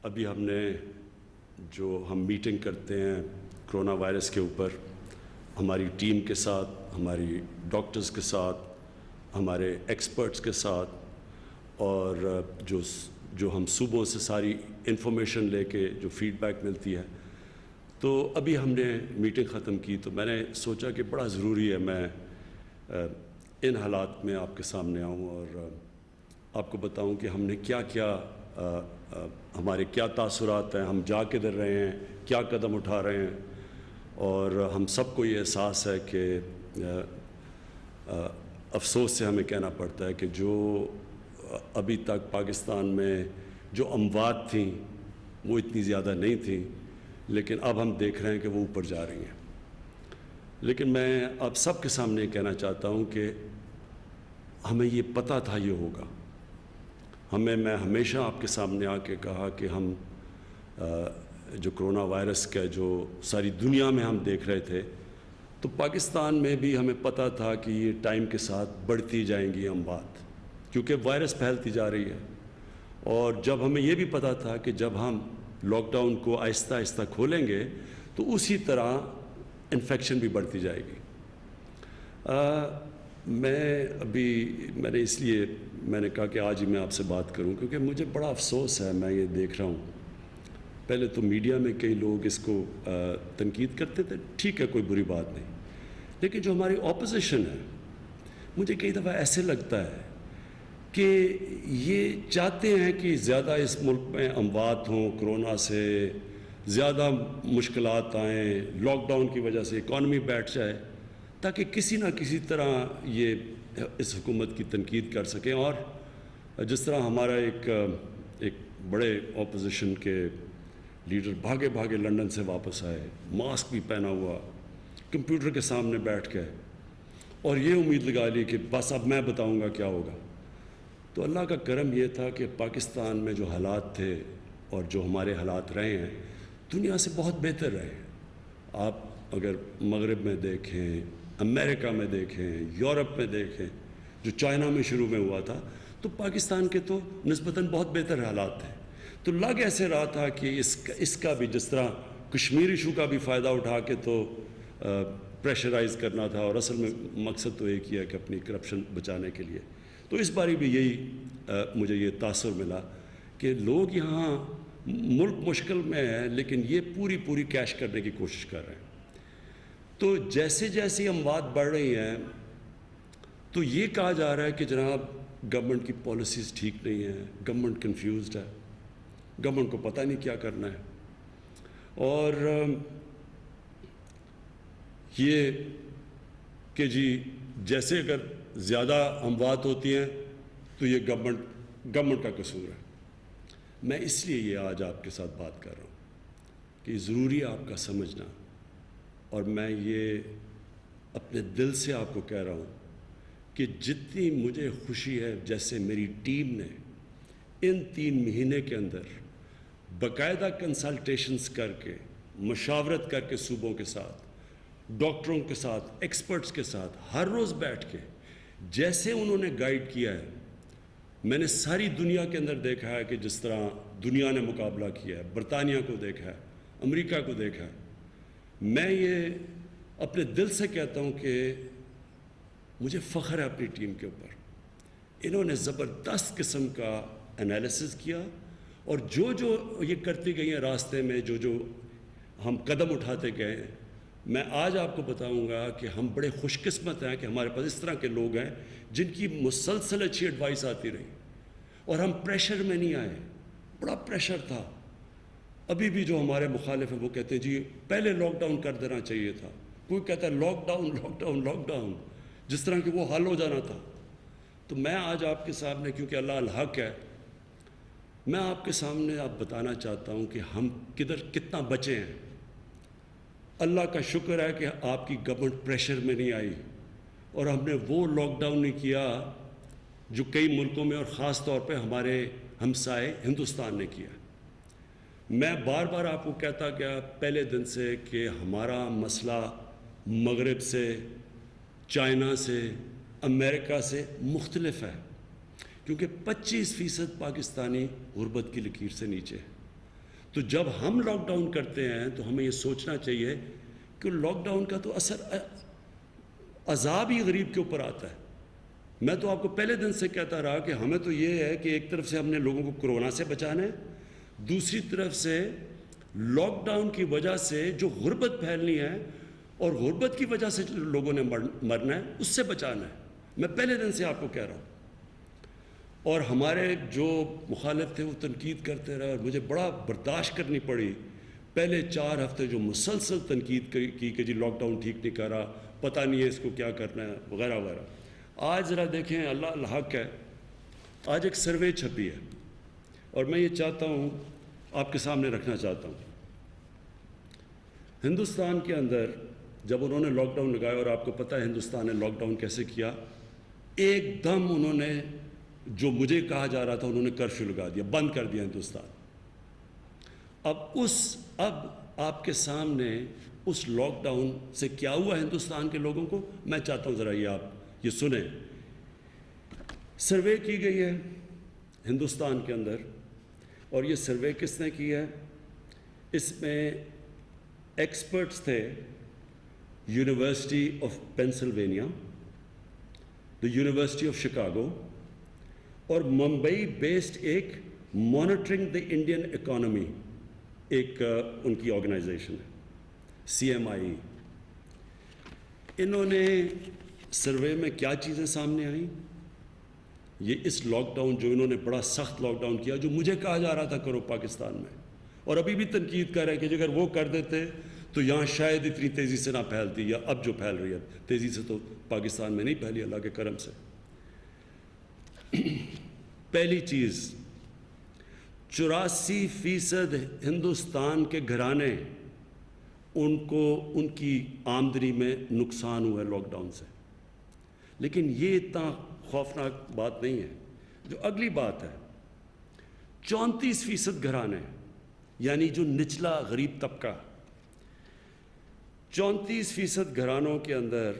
ابھی ہم نے جو ہم میٹنگ کرتے ہیں کرونا وائرس کے اوپر، ہماری ٹیم کے ساتھ، ہماری ڈاکٹرز کے ساتھ، ہمارے ایکسپرٹس کے ساتھ، اور جو ہم صوبوں سے ساری انفارمیشن لے کے جو فیڈ بیک ملتی ہے، تو ابھی ہم نے میٹنگ ختم کی تو میں نے سوچا کہ بڑا ضروری ہے میں ان حالات میں آپ کے سامنے آؤں اور آپ کو بتاؤں کہ ہم نے کیا کیا ہمارے کیا تاثرات ہیں، ہم جا کدھر رہے ہیں، کیا قدم اٹھا رہے ہیں. اور ہم سب کو یہ احساس ہے کہ افسوس سے ہمیں کہنا پڑتا ہے کہ جو ابھی تک پاکستان میں جو اموات تھیں وہ اتنی زیادہ نہیں تھیں، لیکن اب ہم دیکھ رہے ہیں کہ وہ اوپر جا رہی ہیں. لیکن میں آپ سب کے سامنے کہنا چاہتا ہوں کہ ہمیں یہ پتہ تھا یہ ہوگا. میں ہمیشہ آپ کے سامنے آ کے کہا کہ ہم جو کرونا وائرس کا جو ساری دنیا میں ہم دیکھ رہے تھے، تو پاکستان میں بھی ہمیں پتہ تھا کہ یہ ٹائم کے ساتھ بڑھتی جائیں گی اموات، کیونکہ وائرس پھیلتی جا رہی ہے. اور جب ہمیں یہ بھی پتہ تھا کہ جب ہم لاک ڈاؤن کو آہستہ آہستہ کھولیں گے تو اسی طرح انفیکشن بھی بڑھتی جائے گی. میں نے اس لیے میں نے کہا کہ آج ہی میں آپ سے بات کروں، کیونکہ مجھے بڑا افسوس ہے. میں یہ دیکھ رہا ہوں، پہلے تو میڈیا میں کئی لوگ اس کو تنقید کرتے تھے، ٹھیک ہے، کوئی بری بات نہیں، لیکن جو ہماری اپوزیشن ہے، مجھے کئی دفعہ ایسے لگتا ہے کہ یہ چاہتے ہیں کہ زیادہ اس ملک میں اموات ہوں، کرونا سے زیادہ مشکلات آئیں، لاک ڈاؤن کی وجہ سے اکانومی بیٹھ جائے، تاکہ کسی نہ کسی طرح یہ اس حکومت کی تنقید کر سکیں. اور جس طرح ہمارا ایک بڑے اپوزیشن کے لیڈر بھاگے بھاگے لنڈن سے واپس آئے، ماسک بھی پہنا ہوا، کمپیوٹر کے سامنے بیٹھ کے، اور یہ امید لگا لی کہ بس اب میں بتاؤں گا کیا ہوگا. تو اللہ کا کرم یہ تھا کہ پاکستان میں جو حالات تھے اور جو ہمارے حالات رہے ہیں دنیا سے بہت بہتر رہے ہیں. آپ اگر مغرب میں دیکھیں، امریکہ میں دیکھیں، یورپ میں دیکھیں، جو چائنا میں شروع میں ہوا تھا، تو پاکستان کے تو نسبتاً بہت بہتر حالات تھے. تو لگ ایسے رہا تھا کہ اس کا بھی، جس طرح کشمیر ایشو کا بھی فائدہ اٹھا کے تو پریشرائز کرنا تھا، اور اصل میں مقصد تو ایک ہی ہے کہ اپنی کرپشن بچانے کے لیے. تو اس باری بھی یہی مجھے یہ تاثر ملا کہ لوگ یہاں ملک مشکل میں ہے لیکن یہ پوری کیش کرنے کی کوشش کر رہے ہیں. تو جیسے جیسے اموات بڑھ رہی ہیں تو یہ کہا جا رہا ہے کہ جناب گورنمنٹ کی پالیسیز ٹھیک نہیں ہیں، گورنمنٹ کنفیوزڈ ہے، گورنمنٹ کو پتہ نہیں کیا کرنا ہے. اور یہ کہ جی جیسے اگر زیادہ اموات ہوتی ہیں تو یہ گورنمنٹ کا قصور ہے. میں اس لیے یہ آج آپ کے ساتھ بات کر رہا ہوں کہ ضروری ہے آپ کا سمجھنا، اور میں یہ اپنے دل سے آپ کو کہہ رہا ہوں کہ جتنی مجھے خوشی ہے جیسے میری ٹیم نے ان 3 مہینے کے اندر باقاعدہ کنسلٹیشنز کر کے، مشاورت کر کے، صوبوں کے ساتھ، ڈاکٹروں کے ساتھ، ایکسپرٹس کے ساتھ ہر روز بیٹھ کے جیسے انہوں نے گائیڈ کیا ہے، میں نے ساری دنیا کے اندر دیکھا ہے کہ جس طرح دنیا نے مقابلہ کیا ہے، برطانیہ کو دیکھا ہے، امریکہ کو دیکھا ہے. میں یہ اپنے دل سے کہتا ہوں کہ مجھے فخر ہے اپنی ٹیم کے اوپر. انہوں نے زبردست قسم کا انالیسس کیا، اور جو یہ کرتی گئی ہیں راستے میں، جو ہم قدم اٹھاتے گئے ہیں، میں آج آپ کو بتاؤں گا کہ ہم بڑے خوش قسمت ہیں کہ ہمارے پاس اس طرح کے لوگ ہیں جن کی مسلسل اچھی ایڈوائس آتی رہی، اور ہم پریشر میں نہیں آئے. بڑا پریشر تھا. ابھی بھی جو ہمارے مخالف ہیں وہ کہتے ہیں جی پہلے لاک ڈاؤن کر دینا چاہیے تھا، کوئی کہتا ہے لاک ڈاؤن، جس طرح کہ وہ حل ہو جانا تھا. تو میں آج آپ کے سامنے، کیونکہ اللہ الحق ہے، میں آپ کے سامنے بتانا چاہتا ہوں کہ ہم کتنا بچے ہیں. اللہ کا شکر ہے کہ آپ کی گورنمنٹ پریشر میں نہیں آئی، اور ہم نے وہ لاک ڈاؤن نہیں کیا جو کئی ملکوں میں اور خاص طور پہ ہمارے ہمسائے ہندوستان نے کیا. میں بار بار آپ کو کہتا گیا پہلے دن سے کہ ہمارا مسئلہ مغرب سے، چائنا سے، امریکہ سے مختلف ہے، کیونکہ 25% پاکستانی غربت کی لکیر سے نیچے ہے. تو جب ہم لاک ڈاؤن کرتے ہیں تو ہمیں یہ سوچنا چاہیے کہ لاک ڈاؤن کا تو اثر عذاب ہی غریب کے اوپر آتا ہے. میں تو آپ کو پہلے دن سے کہتا رہا کہ ہمیں تو یہ ہے کہ ایک طرف سے ہم نے لوگوں کو کورونا سے بچانا ہے, دوسری طرف سے لاک ڈاؤن کی وجہ سے جو غربت پھیلنی ہے اور غربت کی وجہ سے لوگوں نے مرنا ہے اس سے بچانا ہے. میں پہلے دن سے آپ کو کہہ رہا ہوں. اور ہمارے جو مخالف تھے وہ تنقید کرتے رہے اور مجھے بڑا برداشت کرنی پڑی. پہلے 4 ہفتے جو مسلسل تنقید کی کہ جی لاک ڈاؤن ٹھیک نہیں کر رہا, پتہ نہیں ہے اس کو کیا کرنا ہے وغیرہ وغیرہ. آج ذرا دیکھیں, اللہ الحق ہے, آج ایک سروے چھپی ہے اور میں یہ چاہتا ہوں آپ کے سامنے رکھنا چاہتا ہوں. ہندوستان کے اندر جب انہوں نے لاک ڈاؤن لگایا, اور آپ کو پتہ ہے ہندوستان نے لاک ڈاؤن کیسے کیا, ایک دم انہوں نے جو مجھے کہا جا رہا تھا انہوں نے کرفیو لگا دیا, بند کر دیا ہندوستان. اب آپ کے سامنے اس لاک ڈاؤن سے کیا ہوا ہندوستان کے لوگوں کو, میں چاہتا ہوں ذرا یہ آپ یہ سنیں. سروے کی گئی ہے ہندوستان کے اندر, اور یہ سروے کس نے کی ہے, اس میں ایکسپرٹس تھے university of Pennsylvania, the university of Chicago, اور ممبئی بیسڈ ایک مانیٹرنگ دا انڈین اکانومی ایک ان کی آرگنائزیشن ہے, CMIE. انہوں نے سروے میں کیا چیزیں سامنے آئیں, یہ اس لاک ڈاؤن جو انہوں نے بڑا سخت لاک ڈاؤن کیا, جو مجھے کہا جا رہا تھا کرو پاکستان میں, اور ابھی بھی تنقید کر رہے ہیں کہ اگر وہ کر دیتے تو یہاں شاید اتنی تیزی سے نہ پھیلتی, یا اب جو پھیل رہی ہے تیزی سے تو پاکستان میں نہیں پھیلی اللہ کے کرم سے. پہلی چیز, 84% ہندوستان کے گھرانے ان کی آمدنی میں نقصان ہوا ہے لاک ڈاؤن سے. لیکن یہ اتنا خوفناک بات نہیں ہے. جو اگلی بات ہے, 34% گھرانے, یعنی جو نچلا غریب طبقہ, 34% گھرانوں کے اندر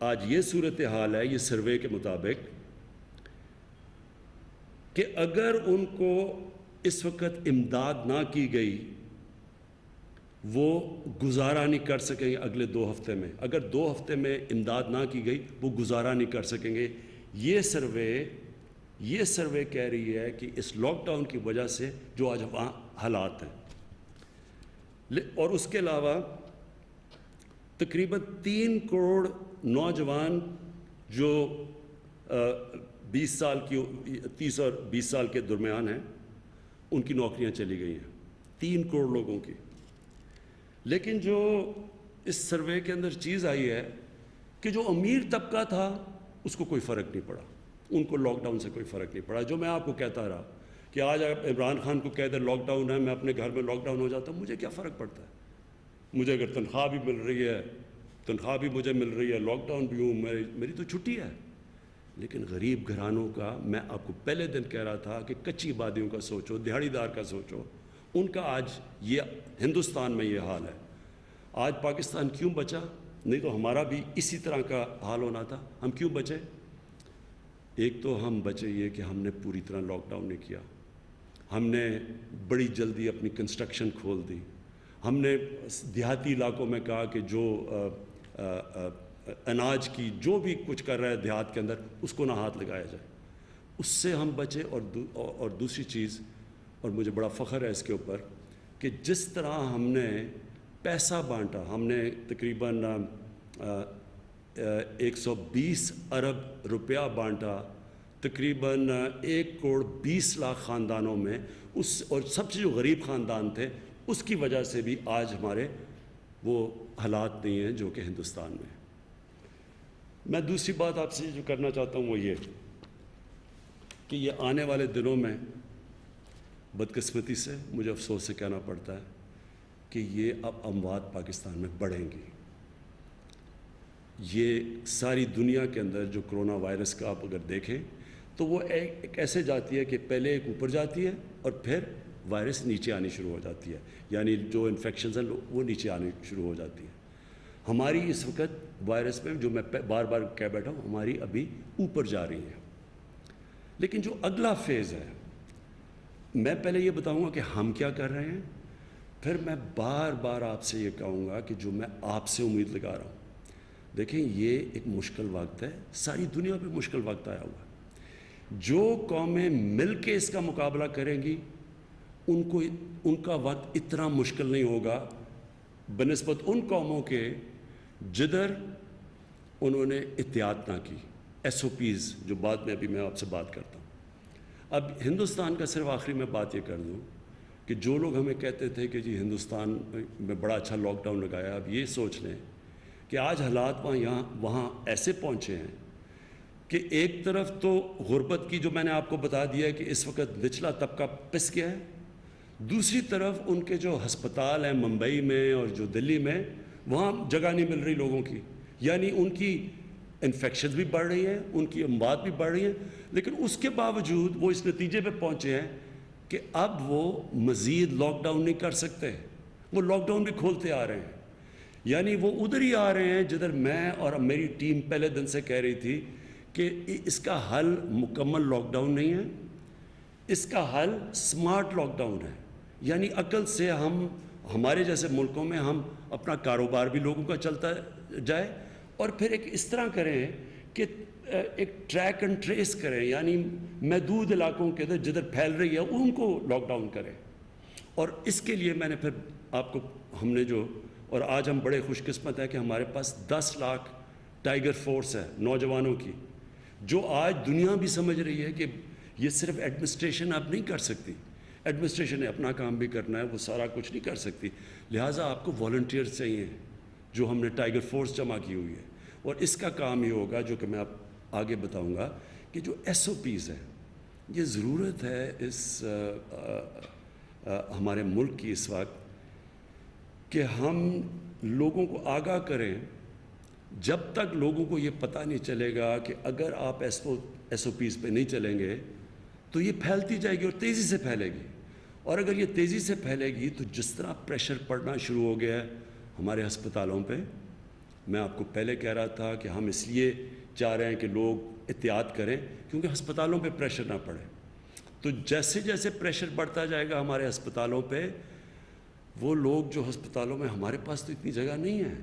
آج یہ صورتحال ہے یہ سروے کے مطابق کہ اگر ان کو اس وقت امداد نہ کی گئی وہ گزارا نہیں کر سکیں گے اگلے 2 ہفتے میں. اگر 2 ہفتے میں امداد نہ کی گئی وہ گزارا نہیں کر سکیں گے. یہ سروے کہہ رہی ہے کہ اس لاک ڈاؤن کی وجہ سے جو آج وہاں حالات ہیں. اور اس کے علاوہ تقریباً 3 کروڑ نوجوان جو 20 سال کی 30 اور 20 سال کے درمیان ہیں ان کی نوکریاں چلی گئی ہیں, 3 کروڑ لوگوں کی. لیکن جو اس سروے کے اندر چیز آئی ہے کہ جو امیر طبقہ تھا اس کو کوئی فرق نہیں پڑا, ان کو لاک ڈاؤن سے کوئی فرق نہیں پڑا. جو میں آپ کو کہتا رہا کہ آج اگر عمران خان کو کہہ دے لاک ڈاؤن ہے, میں اپنے گھر میں لاک ڈاؤن ہو جاتا ہوں, مجھے کیا فرق پڑتا ہے؟ مجھے اگر تنخواہ بھی مل رہی ہے, تنخواہ بھی مجھے مل رہی ہے, لاک ڈاؤن بھی ہوں, میری تو چھٹی ہے. لیکن غریب گھرانوں کا, میں آپ کو پہلے دن کہہ رہا تھا کہ کچی آبادیوں کا سوچو, دیہڑی دار کا سوچو, ان کا آج یہ ہندوستان میں یہ حال ہے. آج پاکستان کیوں بچا؟ نہیں تو ہمارا بھی اسی طرح کا حال ہونا تھا. ہم کیوں بچے؟ ایک تو ہم بچے یہ کہ ہم نے پوری طرح لاک ڈاؤن نہیں کیا, ہم نے بڑی جلدی اپنی کنسٹرکشن کھول دی, ہم نے دیہاتی علاقوں میں کہا کہ جو اناج کی جو بھی کچھ کر رہا ہے دیہات کے اندر اس کو نہ ہاتھ لگایا جائے. اس سے ہم بچے. اور دوسری چیز, اور مجھے بڑا فخر ہے اس کے اوپر, کہ جس طرح ہم نے پیسہ بانٹا, ہم نے تقریباً 120 ارب روپیہ بانٹا تقریباً 1 کروڑ 20 لاکھ خاندانوں میں, اور سب سے جو غریب خاندان تھے اس کی وجہ سے بھی آج ہمارے وہ حالات نہیں ہیں جو کہ ہندوستان میں. میں دوسری بات آپ سے جو کرنا چاہتا ہوں وہ یہ کہ یہ آنے والے دنوں میں بدقسمتی سے مجھے افسوس سے کہنا پڑتا ہے کہ یہ اب اموات پاکستان میں بڑھیں گی. یہ ساری دنیا کے اندر جو کرونا وائرس کا آپ اگر دیکھیں تو وہ ایک ایسے جاتی ہے کہ پہلے ایک اوپر جاتی ہے اور پھر وائرس نیچے آنی شروع ہو جاتی ہے, یعنی جو انفیکشنز ہیں وہ نیچے آنی شروع ہو جاتی ہیں. ہماری اس وقت وائرس میں جو میں بار بار کہہ بیٹھا ہوں ہماری ابھی اوپر جا رہی ہے. لیکن جو اگلا فیز ہے, میں پہلے یہ بتاؤں گا کہ ہم کیا کر رہے ہیں. پھر میں بار بار آپ سے یہ کہوں گا کہ جو میں آپ سے امید لگا رہا ہوں، دیکھیں یہ ایک مشکل وقت ہے، ساری دنیا پہ مشکل وقت آیا ہوا ہے، جو قومیں مل کے اس کا مقابلہ کریں گی ان کا وقت اتنا مشکل نہیں ہوگا بنسبت ان قوموں کے جدھر انہوں نے احتیاط نہ کی، ایس او پیز جو بعد میں ابھی میں آپ سے بات کرتا ہوں۔ اب ہندوستان کا صرف آخری میں بات یہ کر دوں کہ جو لوگ ہمیں کہتے تھے کہ جی ہندوستان میں بڑا اچھا لاک ڈاؤن لگایا، اب یہ سوچ لیں کہ آج حالات وہاں ایسے پہنچے ہیں کہ ایک طرف تو غربت کی جو میں نے آپ کو بتا دیا ہے کہ اس وقت نچلا طبقہ پس گیا ہے، دوسری طرف ان کے جو ہسپتال ہیں ممبئی میں اور جو دلی میں، وہاں جگہ نہیں مل رہی لوگوں کی، یعنی ان کی انفیکشنز بھی بڑھ رہی ہیں، ان کی اموات بھی بڑھ رہی ہیں، لیکن اس کے باوجود وہ اس نتیجے پہ پہنچے ہیں کہ اب وہ مزید لاک ڈاؤن نہیں کر سکتے، وہ لاک ڈاؤن بھی کھولتے آ رہے ہیں، یعنی وہ ادھر ہی آ رہے ہیں جدھر میں اور میری ٹیم پہلے دن سے کہہ رہی تھی کہ اس کا حل مکمل لاک ڈاؤن نہیں ہے، اس کا حل سمارٹ لاک ڈاؤن ہے، یعنی عقل سے ہمارے جیسے ملکوں میں ہم اپنا کاروبار بھی لوگوں کا چلتا جائے، اور پھر ایک اس طرح کریں کہ ایک ٹریک اینڈ ٹریس کریں، یعنی محدود علاقوں کے اندر جدھر پھیل رہی ہے ان کو لاک ڈاؤن کریں۔ اور اس کے لیے میں نے پھر آپ کو ہم نے جو، اور آج ہم بڑے خوش قسمت ہیں کہ ہمارے پاس 10 لاکھ ٹائیگر فورس ہے نوجوانوں کی، جو آج دنیا بھی سمجھ رہی ہے کہ یہ صرف ایڈمنسٹریشن اب نہیں کر سکتی، ایڈمنسٹریشن نے اپنا کام بھی کرنا ہے، وہ سارا کچھ نہیں کر سکتی، لہٰذا آپ کو والنٹیئر چاہیے جو ہم نے ٹائیگر فورس جمع کی ہوئی ہے، اور اس کا کام یہ ہوگا جو کہ میں آپ آگے بتاؤں گا کہ جو ایس او پیز ہیں، یہ ضرورت ہے اس ہمارے ملک کی اس وقت کہ ہم لوگوں کو آگاہ کریں، جب تک لوگوں کو یہ پتہ نہیں چلے گا کہ اگر آپ ایس او پیز پہ نہیں چلیں گے تو یہ پھیلتی جائے گی اور تیزی سے پھیلے گی، اور اگر یہ تیزی سے پھیلے گی تو جس طرح پریشر پڑنا شروع ہو گیا ہے ہمارے ہسپتالوں پہ، میں آپ کو پہلے کہہ رہا تھا کہ ہم اس لیے چاہ رہے ہیں کہ لوگ احتیاط کریں کیونکہ ہسپتالوں پہ پریشر نہ پڑے، تو جیسے جیسے پریشر بڑھتا جائے گا ہمارے ہسپتالوں پہ، وہ لوگ جو ہسپتالوں میں، ہمارے پاس تو اتنی جگہ نہیں ہے،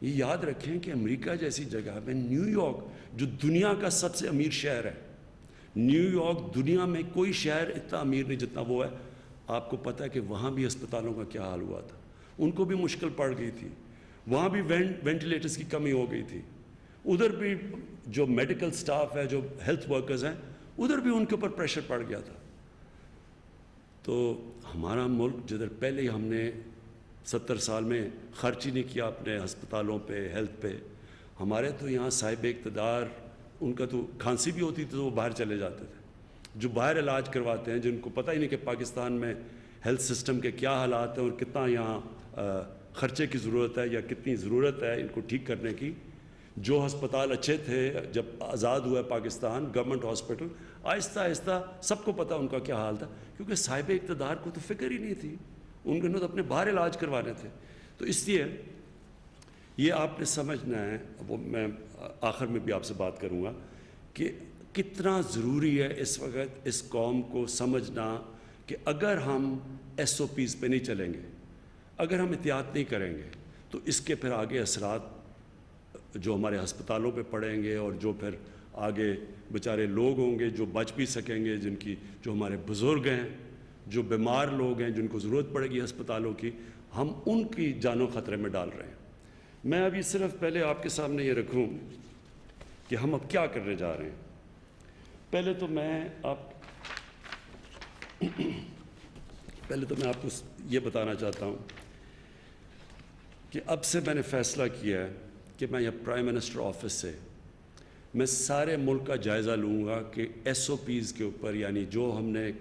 یہ یاد رکھیں کہ امریکہ جیسی جگہ میں، نیو یارک جو دنیا کا سب سے امیر شہر ہے، نیو یارک دنیا میں کوئی شہر اتنا امیر نہیں جتنا وہ ہے، آپ کو پتہ ہے کہ وہاں بھی ہسپتالوں کا کیا حال ہوا تھا، ان کو بھی مشکل پڑ گئی تھی، وہاں بھی وینٹیلیٹرز کی کمی ہو گئی تھی، ادھر بھی جو میڈیکل سٹاف ہے، جو ہیلتھ ورکرز ہیں، ادھر بھی ان کے اوپر پریشر پڑ گیا تھا۔ تو ہمارا ملک جدھر پہلے ہی ہم نے 70 سال میں خرچ ہی نہیں کیا اپنے ہسپتالوں پہ، ہیلتھ پہ، ہمارے تو یہاں صاحب اقتدار، ان کا تو کھانسی بھی ہوتی تھی تو وہ باہر چلے جاتے تھے، جو باہر علاج کرواتے ہیں، جن کو پتہ ہی نہیں کہ پاکستان میں ہیلتھ سسٹم کے کیا حالات ہیں اور کتنا یہاں خرچے کی ضرورت ہے یا کتنی ضرورت ہے ان کو ٹھیک کرنے کی، جو ہسپتال اچھے تھے جب آزاد ہوا ہے پاکستان، گورنمنٹ ہاسپٹل، آہستہ آہستہ سب کو پتہ ان کا کیا حال تھا، کیونکہ صاحب اقتدار کو تو فکر ہی نہیں تھی، ان کو تو اپنے باہر علاج کروانے تھے۔ تو اس لیے یہ آپ نے سمجھنا ہے، وہ میں آخر میں بھی آپ سے بات کروں گا کہ کتنا ضروری ہے اس وقت اس قوم کو سمجھنا کہ اگر ہم ایس او پیز پہ نہیں چلیں گے، اگر ہم احتیاط نہیں کریں گے تو اس کے پھر آگے اثرات جو ہمارے ہسپتالوں پہ پڑیں گے، اور جو پھر آگے بیچارے لوگ ہوں گے جو بچ بھی سکیں گے، جو ہمارے بزرگ ہیں، جو بیمار لوگ ہیں، جن کو ضرورت پڑے گی ہسپتالوں کی، ہم ان کی جانوں خطرے میں ڈال رہے ہیں۔ میں ابھی صرف پہلے آپ کے سامنے یہ رکھوں کہ ہم اب کیا کرنے جا رہے ہیں۔ پہلے تو میں آپ کو یہ بتانا چاہتا ہوں کہ اب سے میں نے فیصلہ کیا ہے کہ میں یہ پرائم منسٹر آفس سے میں سارے ملک کا جائزہ لوں گا کہ ایس او پیز کے اوپر، یعنی جو ہم نے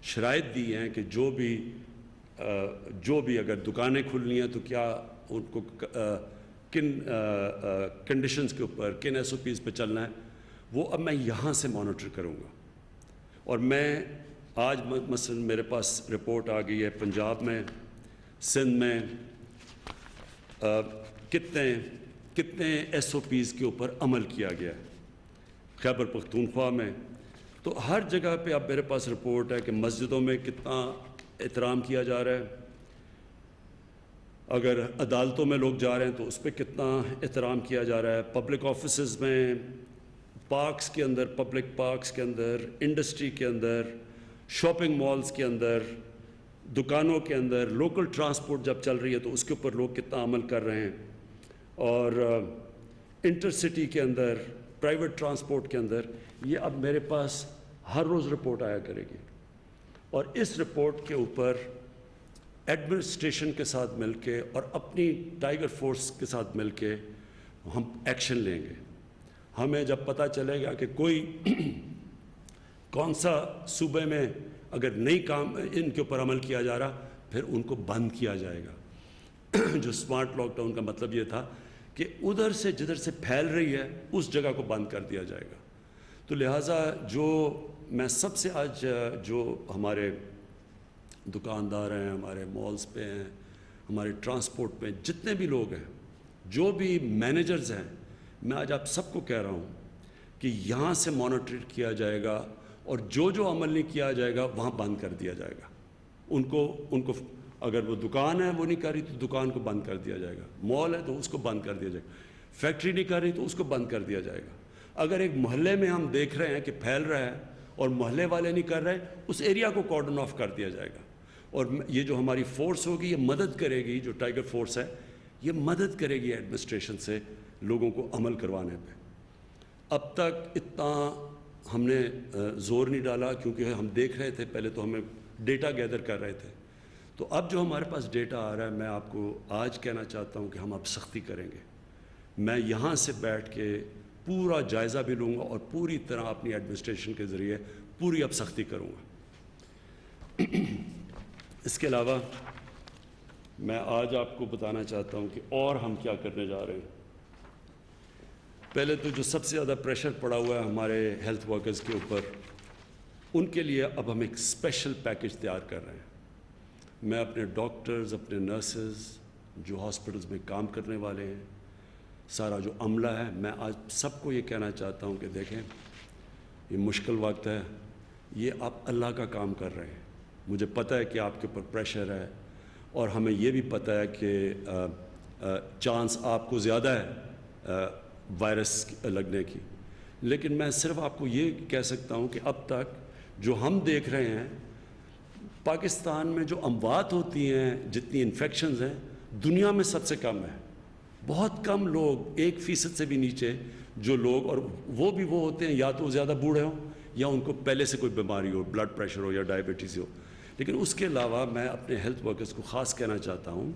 شرائط دی ہیں کہ جو بھی اگر دکانیں کھلنی ہیں تو کیا ان کو کن کنڈیشنز کے اوپر، کن ایس او پیز پہ چلنا ہے، وہ اب میں یہاں سے مانیٹر کروں گا۔ اور میں آج مثلا میرے پاس رپورٹ آ گئی ہے پنجاب میں، سندھ میں کتنے ایس او پیز کے اوپر عمل کیا گیا ہے، خیبر پختونخوا میں، تو ہر جگہ پہ اب میرے پاس رپورٹ ہے کہ مسجدوں میں کتنا احترام کیا جا رہا ہے، اگر عدالتوں میں لوگ جا رہے ہیں تو اس پہ کتنا احترام کیا جا رہا ہے، پبلک آفیسز میں، پارکس کے اندر، پبلک پارکس کے اندر، انڈسٹری کے اندر، شاپنگ مالز کے اندر، دکانوں کے اندر، لوکل ٹرانسپورٹ جب چل رہی ہے تو اس کے اوپر لوگ کتنا عمل کر رہے ہیں، اور انٹر سٹی کے اندر، پرائیویٹ ٹرانسپورٹ کے اندر. یہ اب میرے پاس ہر روز رپورٹ آیا کرے گی، اور اس رپورٹ کے اوپر ایڈمنسٹریشن کے ساتھ مل کے اور اپنی ٹائیگر فورس کے ساتھ مل کے ہم ایکشن لیں گے. ہمیں جب پتہ چلے گا کہ کوئی کون سا صوبے میں اگر نئی کام ان کے اوپر عمل کیا جا رہا، پھر ان کو بند کیا جائے گا. جو سمارٹ لاک ڈاؤن کا مطلب یہ تھا کہ ادھر سے جدھر سے پھیل رہی ہے اس جگہ کو بند کر دیا جائے گا. تو لہٰذا جو میں سب سے آج جو ہمارے دکاندار ہیں، ہمارے مالز پہ ہیں، ہمارے ٹرانسپورٹ پہ جتنے بھی لوگ ہیں، جو بھی مینیجرز ہیں، میں آج آپ سب کو کہہ رہا ہوں کہ یہاں سے مانیٹر کیا جائے گا، اور جو عمل نہیں کیا جائے گا وہاں بند کر دیا جائے گا. ان کو اگر وہ دکان ہے وہ نہیں کر رہی تو دکان کو بند کر دیا جائے گا، مال ہے تو اس کو بند کر دیا جائے گا، فیکٹری نہیں کر رہی تو اس کو بند کر دیا جائے گا. اگر ایک محلے میں ہم دیکھ رہے ہیں کہ پھیل رہا ہے اور محلے والے نہیں کر رہے، اس ایریا کو کارڈن آف کر دیا جائے گا. اور یہ جو ہماری فورس ہوگی یہ مدد کرے گی، جو ٹائیگر فورس ہے یہ مدد کرے گی ایڈمنسٹریشن سے لوگوں کو عمل کروانے پہ. اب تک اتنا ہم نے زور نہیں ڈالا کیونکہ ہم دیکھ رہے تھے، پہلے تو ہمیں ڈیٹا گیدر کر رہے تھے. تو اب جو ہمارے پاس ڈیٹا آ رہا ہے، میں آپ کو آج کہنا چاہتا ہوں کہ ہم اب سختی کریں گے. میں یہاں سے بیٹھ کے پورا جائزہ بھی لوں گا اور پوری طرح اپنی ایڈمنسٹریشن کے ذریعے پوری اب سختی کروں گا. اس کے علاوہ میں آج آپ کو بتانا چاہتا ہوں کہ اور ہم کیا کرنے جا رہے ہیں. پہلے تو جو سب سے زیادہ پریشر پڑا ہوا ہے ہمارے ہیلتھ ورکرز کے اوپر، ان کے لیے اب ہم ایک اسپیشل پیکج تیار کر رہے ہیں. میں اپنے ڈاکٹرز، اپنے نرسز، جو ہاسپٹلز میں کام کرنے والے ہیں، سارا جو عملہ ہے، میں آج سب کو یہ کہنا چاہتا ہوں کہ دیکھیں یہ مشکل وقت ہے، یہ آپ اللہ کا کام کر رہے ہیں. مجھے پتہ ہے کہ آپ کے اوپر پریشر ہے، اور ہمیں یہ بھی پتہ ہے کہ چانس آپ کو زیادہ ہے وائرس لگنے کی. لیکن میں صرف آپ کو یہ کہہ سکتا ہوں کہ اب تک جو ہم دیکھ رہے ہیں، پاکستان میں جو اموات ہوتی ہیں، جتنی انفیکشنز ہیں، دنیا میں سب سے کم ہے. بہت کم لوگ، 1% سے بھی نیچے جو لوگ، اور وہ بھی وہ ہوتے ہیں یا تو زیادہ بوڑھے ہوں یا ان کو پہلے سے کوئی بیماری ہو، بلڈ پریشر ہو یا ڈائبٹیز ہو. لیکن اس کے علاوہ میں اپنے ہیلتھ ورکرز کو خاص کہنا چاہتا ہوں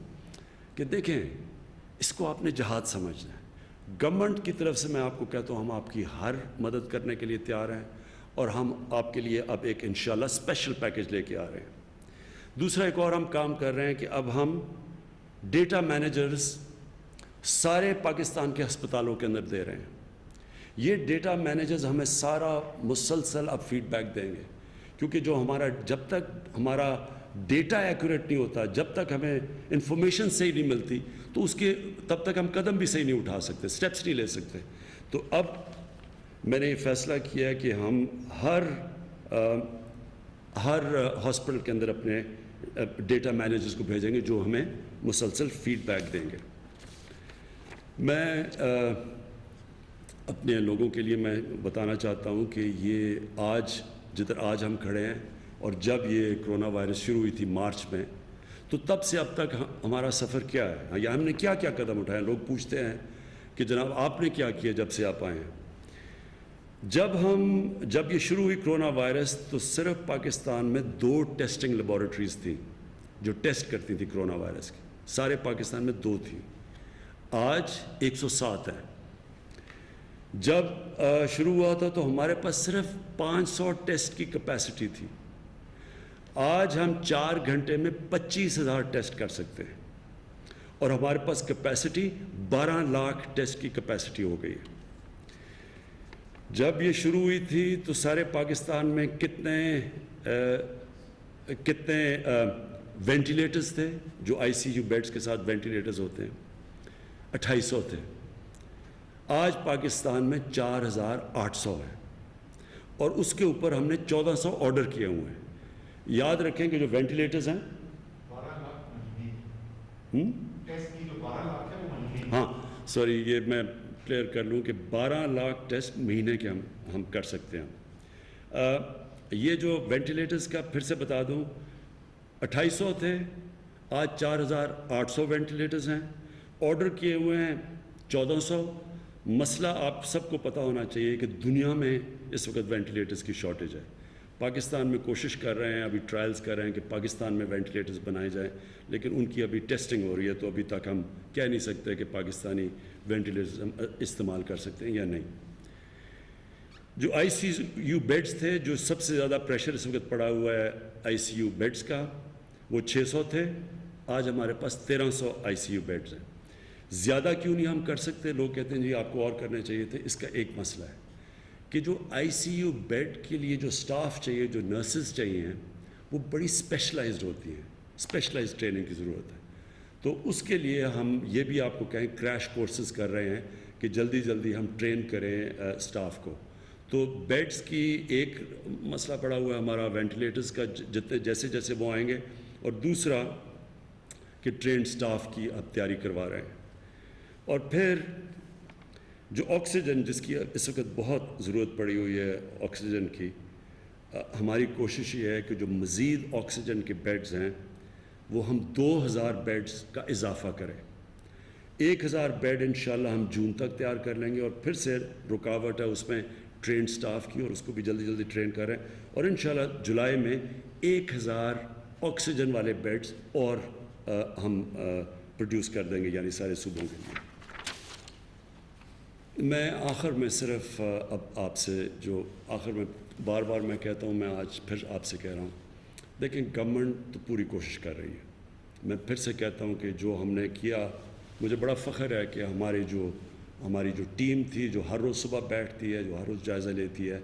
کہ دیکھیں اس کو آپ نے جہاد سمجھنا ہے. گورنمنٹ کی طرف سے میں آپ کو کہتا ہوں ہم آپ کی ہر مدد کرنے کے لیے تیار ہیں، اور ہم آپ کے لیے اب ایک انشاءاللہ اسپیشل پیکج لے کے آ رہے ہیں. دوسرا ایک اور ہم کام کر رہے ہیں کہ اب ہم ڈیٹا مینیجرز سارے پاکستان کے ہسپتالوں کے اندر دے رہے ہیں. یہ ڈیٹا مینیجرز ہمیں سارا مسلسل اب فیڈ بیک دیں گے، کیونکہ جو ہمارا جب تک ہمارا ڈیٹا ایکوریٹ نہیں ہوتا، جب تک ہمیں انفارمیشن صحیح نہیں ملتی، تو اس کے تب تک ہم قدم بھی صحیح نہیں اٹھا سکتے، سٹیپس نہیں لے سکتے. تو اب میں نے یہ فیصلہ کیا ہے کہ ہم ہر ہاسپٹل کے اندر اپنے ڈیٹا مینیجرز کو بھیجیں گے جو ہمیں مسلسل فیڈ بیک دیں گے. میں اپنے لوگوں کے لیے میں بتانا چاہتا ہوں کہ یہ جدھر آج ہم کھڑے ہیں، اور جب یہ کرونا وائرس شروع ہوئی تھی مارچ میں، تو تب سے اب تک ہمارا سفر کیا ہے یا ہم نے کیا کیا قدم اٹھائے. لوگ پوچھتے ہیں کہ جناب آپ نے کیا کیا جب سے آپ آئے ہیں. جب یہ شروع ہوئی کرونا وائرس، تو صرف پاکستان میں 2 ٹیسٹنگ لیبارٹریز تھیں جو ٹیسٹ کرتی تھیں کرونا وائرس کی. سارے پاکستان میں 2 تھیں. آج 107 ہیں. جب شروع ہوا تھا تو ہمارے پاس صرف 500 ٹیسٹ کی کیپیسٹی تھی. آج ہم 4 گھنٹے میں 25,000 ٹیسٹ کر سکتے ہیں، اور ہمارے پاس کیپیسٹی 12 لاکھ ٹیسٹ کی کیپیسٹی ہو گئی ہے. جب یہ شروع ہوئی تھی تو سارے پاکستان میں کتنے وینٹیلیٹرز تھے، جو ICU بیڈز کے ساتھ وینٹیلیٹرز ہوتے ہیں، 2800 تھے. آج پاکستان میں 4,800 ہے، اور اس کے اوپر ہم نے 1,400 آرڈر کیے ہوئے ہیں. یاد رکھیں کہ جو وینٹیلیٹرز ہیں ٹیسٹ کی جو 12 لاکھ ہے وہ مہینے ہاں سوری یہ میں کلیئر کر لوں کہ 12 لاکھ ٹیسٹ مہینے کے ہم کر سکتے ہیں. یہ جو وینٹیلیٹرز کا پھر سے بتا دوں 2800 تھے, آج 4800 وینٹیلیٹرز ہیں, آرڈر کیے ہوئے ہیں 1400. مسئلہ آپ سب کو پتہ ہونا چاہیے کہ دنیا میں اس وقت وینٹیلیٹرز کی شارٹیج ہے. پاکستان میں کوشش کر رہے ہیں, ابھی ٹرائلز کر رہے ہیں کہ پاکستان میں وینٹیلیٹرز بنائے جائیں, لیکن ان کی ابھی ٹیسٹنگ ہو رہی ہے, تو ابھی تک ہم کہہ نہیں سکتے کہ پاکستانی وینٹیلیٹرز ہم استعمال کر سکتے ہیں یا نہیں. جو آئی سی یو بیڈز تھے, جو سب سے زیادہ پریشر اس وقت پڑا ہوا ہے آئی سی یو بیڈز کا, وہ 600 تھے, آج ہمارے پاس 1300 آئی سی یو بیڈز ہیں. زیادہ کیوں نہیں ہم کر سکتے؟ لوگ کہتے ہیں جی آپ کو اور کرنے چاہیے تھے. اس کا ایک مسئلہ ہے کہ جو آئی سی یو بیڈ کے لیے جو سٹاف چاہیے, جو نرسز چاہیے ہیں, وہ بڑی اسپیشلائزڈ ہوتی ہیں, اسپیشلائزڈ ٹریننگ کی ضرورت ہے. تو اس کے لیے ہم یہ بھی آپ کو کہیں کریش کورسز کر رہے ہیں کہ جلدی جلدی ہم ٹرین کریں سٹاف کو. تو بیڈز کی ایک مسئلہ پڑا ہوا ہے ہمارا وینٹیلیٹرز کا, جتنے جیسے جیسے وہ آئیں گے, اور دوسرا کہ ٹرین سٹاف کی اب تیاری کروا رہے ہیں. اور پھر جو آکسیجن جس کی اس وقت بہت ضرورت پڑی ہوئی ہے آکسیجن کی, ہماری کوشش یہ ہے کہ جو مزید آکسیجن کے بیڈز ہیں وہ ہم 2000 بیڈز کا اضافہ کریں. 1000 بیڈ انشاءاللہ ہم جون تک تیار کر لیں گے, اور پھر سے رکاوٹ ہے اس میں ٹرین سٹاف کی, اور اس کو بھی جلدی جلدی ٹرین کریں, اور انشاءاللہ جولائی میں 1000 آکسیجن والے بیڈز اور ہم پروڈیوس کر دیں گے, یعنی سارے صوبوں کے لیے. میں آخر میں صرف اب آپ سے جو آخر میں بار بار میں کہتا ہوں, میں آج پھر آپ سے کہہ رہا ہوں, دیکھیں گورنمنٹ تو پوری کوشش کر رہی ہے. میں پھر سے کہتا ہوں کہ جو ہم نے کیا, مجھے بڑا فخر ہے کہ ہماری جو ٹیم تھی, جو ہر روز صبح بیٹھتی ہے, جو ہر روز جائزہ لیتی ہے,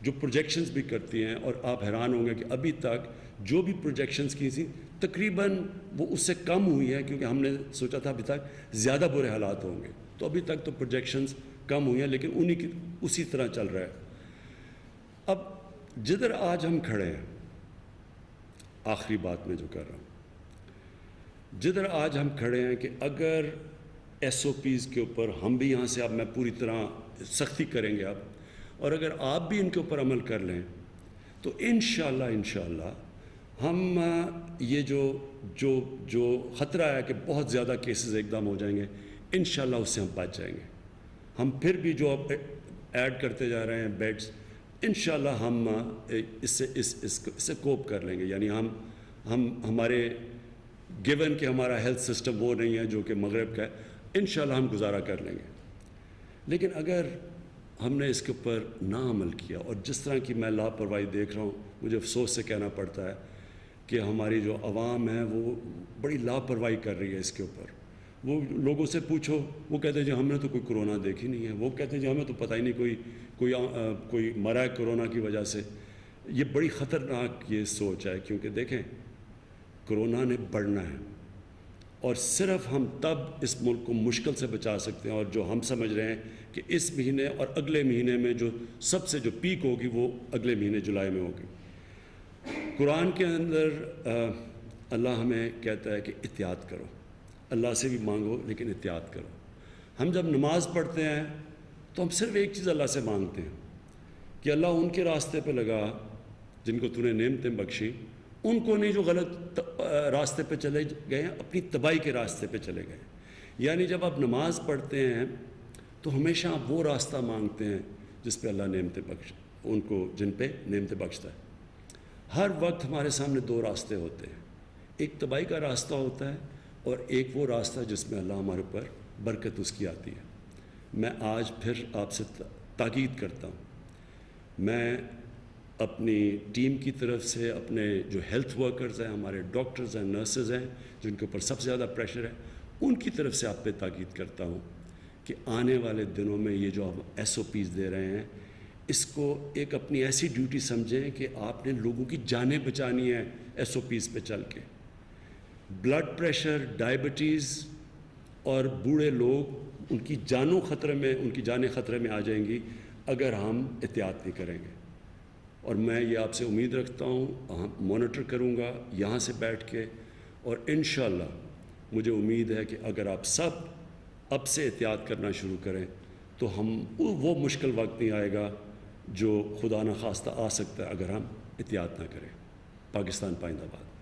جو پروجیکشنز بھی کرتی ہیں, اور آپ حیران ہوں گے کہ ابھی تک جو بھی پروجیکشنز کی تھیں تقریباً وہ اس سے کم ہوئی ہیں, کیونکہ ہم نے سوچا تھا ابھی تک زیادہ برے حالات ہوں گے. تو ابھی تک تو پروجیکشنز کم ہوئی ہیں, لیکن اسی طرح چل رہا ہے. اب جدھر آج ہم کھڑے ہیں, آخری بات میں جو کر رہا ہوں, جدھر آج ہم کھڑے ہیں کہ اگر ایس او پیز کے اوپر ہم بھی یہاں سے اب میں پوری طرح سختی کریں گے اب, اور اگر آپ بھی ان کے اوپر عمل کر لیں, تو انشاءاللہ ہم یہ جو خطرہ ہے کہ بہت زیادہ کیسز ایک دم ہو جائیں گے, انشاءاللہ اس سے ہم بچ جائیں گے. ہم پھر بھی جو اب ایڈ کرتے جا رہے ہیں بیڈز, انشاءاللہ ہم اس سے کوپ کر لیں گے. یعنی ہم ہمارے گیون کہ ہمارا ہیلتھ سسٹم وہ نہیں ہے جو کہ مغرب کا ہے, انشاءاللہ ہم گزارا کر لیں گے. لیکن اگر ہم نے اس کے اوپر نہ عمل کیا, اور جس طرح کی میں لاپرواہی دیکھ رہا ہوں, مجھے افسوس سے کہنا پڑتا ہے کہ ہماری جو عوام ہے وہ بڑی لاپرواہی کر رہی ہے اس کے اوپر. وہ لوگوں سے پوچھو, وہ کہتے ہیں جی ہم نے تو کوئی کرونا دیکھی نہیں ہے, وہ کہتے ہیں جی ہمیں تو پتہ ہی نہیں کوئی مرا ہے کرونا کی وجہ سے. یہ بڑی خطرناک یہ سوچ ہے, کیونکہ دیکھیں کرونا نے بڑھنا ہے, اور صرف ہم تب اس ملک کو مشکل سے بچا سکتے ہیں, اور جو ہم سمجھ رہے ہیں کہ اس مہینے اور اگلے مہینے میں جو سب سے جو پیک ہوگی وہ اگلے مہینے جولائی میں ہوگی. قرآن کے اندر اللہ ہمیں کہتا ہے کہ احتیاط کرو, اللہ سے بھی مانگو لیکن احتیاط کرو. ہم جب نماز پڑھتے ہیں تو ہم صرف ایک چیز اللہ سے مانگتے ہیں کہ اللہ ان کے راستے پہ لگا جن کو تو نے نعمتیں بخشی, ان کو نہیں جو غلط راستے پہ چلے گئے ہیں, اپنی تباہی کے راستے پہ چلے گئے. یعنی جب آپ نماز پڑھتے ہیں تو ہمیشہ آپ وہ راستہ مانگتے ہیں جس پہ اللہ نعمتیں بخش, ان کو جن پہ نعمتیں بخشتا ہے. ہر وقت ہمارے سامنے دو راستے ہوتے ہیں, ایک تباہی کا راستہ ہوتا ہے, اور ایک وہ راستہ جس میں اللہ ہمارے اوپر برکت اس کی آتی ہے. میں آج پھر آپ سے تاکید کرتا ہوں, میں اپنی ٹیم کی طرف سے, اپنے جو ہیلتھ ورکرز ہیں, ہمارے ڈاکٹرز ہیں, نرسز ہیں, جن کے اوپر سب سے زیادہ پریشر ہے, ان کی طرف سے آپ پہ تاکید کرتا ہوں کہ آنے والے دنوں میں یہ جو ہم ایس او پیز دے رہے ہیں, اس کو ایک اپنی ایسی ڈیوٹی سمجھیں کہ آپ نے لوگوں کی جانیں بچانی ہیں ایس او پیز پہ چل کے. بلڈ پریشر, ڈائبٹیز اور بوڑھے لوگ, ان کی جانیں خطرے میں آ جائیں گی اگر ہم احتیاط نہیں کریں گے. اور میں یہ آپ سے امید رکھتا ہوں, مانیٹر کروں گا یہاں سے بیٹھ کے, اور انشاءاللہ مجھے امید ہے کہ اگر آپ سب اب سے احتیاط کرنا شروع کریں تو وہ مشکل وقت نہیں آئے گا جو خدا نخواستہ آ سکتا ہے اگر ہم احتیاط نہ کریں۔ پاکستان پائندہ باد۔